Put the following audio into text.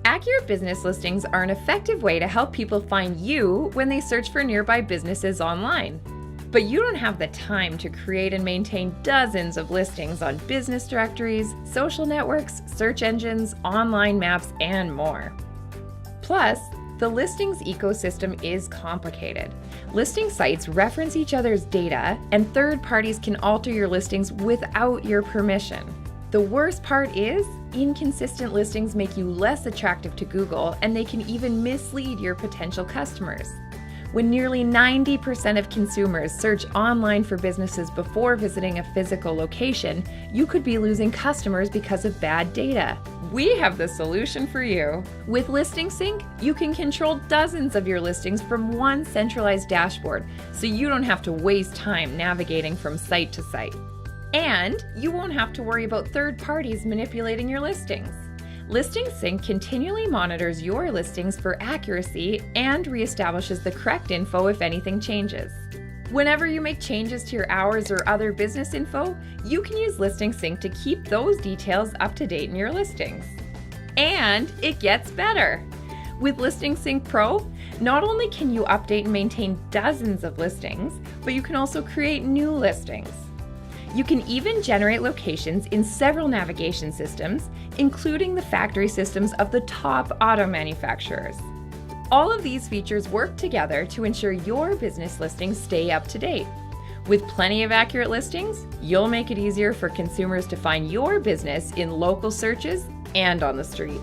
Accurate business listings are an effective way to help people find you when they search for nearby businesses online. But you don't have the time to create and maintain dozens of listings on business directories, social networks, search engines, online maps, and more. Plus, the listings ecosystem is complicated. Listing sites reference each other's data, and third parties can alter your listings without your permission. The worst part is, inconsistent listings make you less attractive to Google, and they can even mislead your potential customers. When nearly 90% of consumers search online for businesses before visiting a physical location, you could be losing customers because of bad data. We have the solution for you. With Listing Sync, you can control dozens of your listings from one centralized dashboard, so you don't have to waste time navigating from site to site. And you won't have to worry about third parties manipulating your listings. Listing Sync continually monitors your listings for accuracy and reestablishes the correct info if anything changes. Whenever you make changes to your hours or other business info, you can use Listing Sync to keep those details up to date in your listings. And it gets better. With Listing Sync Pro, not only can you update and maintain dozens of listings, but you can also create new listings. You can even generate locations in several navigation systems, including the factory systems of the top auto manufacturers. All of these features work together to ensure your business listings stay up to date. With plenty of accurate listings, you'll make it easier for consumers to find your business in local searches and on the street.